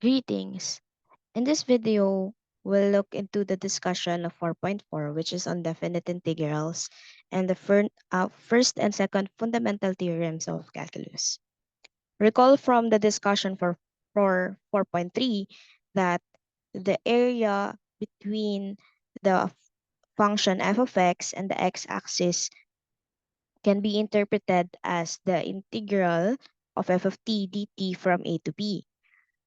Greetings. In this video, we'll look into the discussion of 4.4, which is on definite integrals and the first and second fundamental theorems of calculus. Recall from the discussion for 4.3 that the area between the function f of x and the x-axis can be interpreted as the integral of f of t dt from a to b.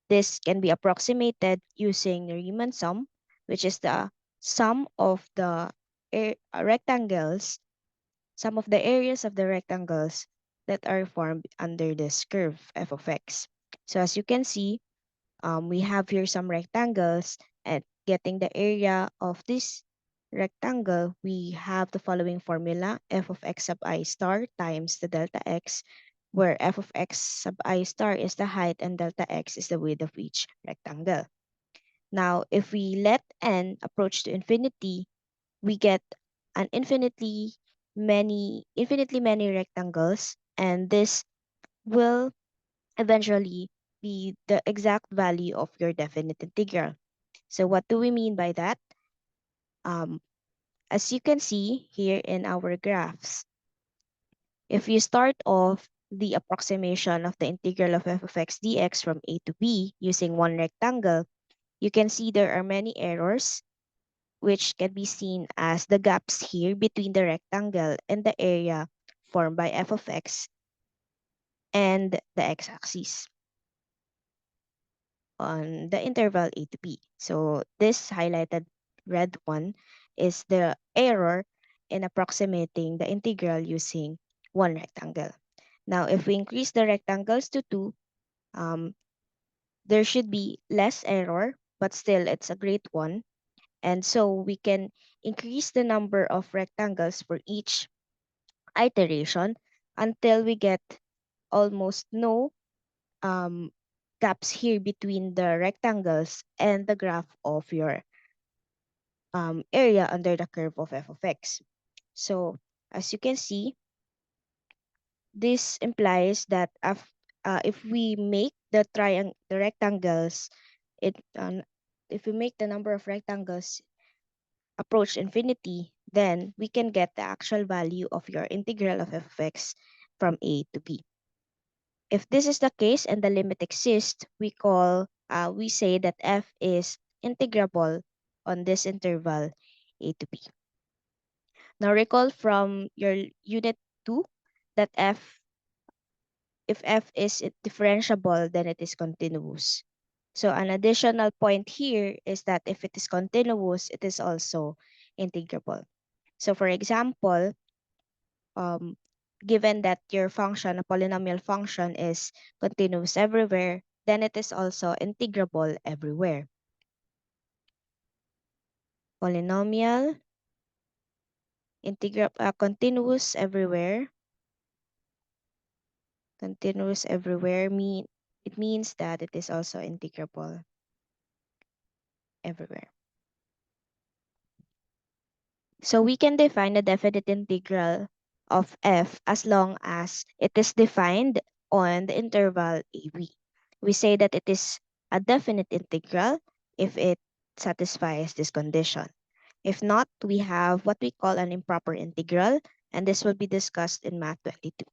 This can be approximated using the Riemann sum, which is the sum of the rectangles, sum of the areas of the rectangles that are formed under this curve f of x. So as you can see, we have here some rectangles, and getting the area of this rectangle, we have the following formula: f of x sub I star times the delta x, where f of x sub I star is the height and delta x is the width of each rectangle. Now, if we let n approach to infinity, we get an infinitely many rectangles, and this will eventually be the exact value of your definite integral. So what do we mean by that? Um, as you can see here in our graphs, if you start off the approximation of the integral of f of x dx from a to b using one rectangle, you can see there are many errors, which can be seen as the gaps here between the rectangle and the area formed by f of x and the x-axis on the interval a to b. So this highlighted red one is the error in approximating the integral using one rectangle. Now, if we increase the rectangles to 2, um, there should be less error, but still it's a great one. And so we can increase the number of rectangles for each iteration until we get almost no um, gaps here between the rectangles and the graph of your area under the curve of f of x. So as you can see, this implies that if we make the rectangles, it if we make the number of rectangles approach infinity, then we can get the actual value of your integral of f of x from a to b. If this is the case and the limit exists, we say that f is integrable on this interval a to b. Now recall from your unit 2 that if f is differentiable, then it is continuous. So an additional point here is that if it is continuous, it is also integrable. So for example, um, given that your function, a polynomial function, is continuous everywhere, then it is also integrable everywhere. Polynomial, continuous everywhere it means that it is also integrable everywhere. So we can define a definite integral of f as long as it is defined on the interval AB. We say that it is a definite integral if it satisfies this condition. If not, we have what we call an improper integral, and this will be discussed in Math 22.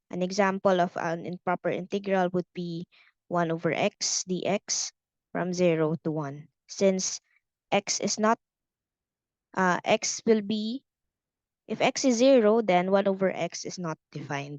An example of an improper integral would be 1 over x dx from 0 to 1. Since x is not, x will be, if x is 0, then 1 over x is not defined.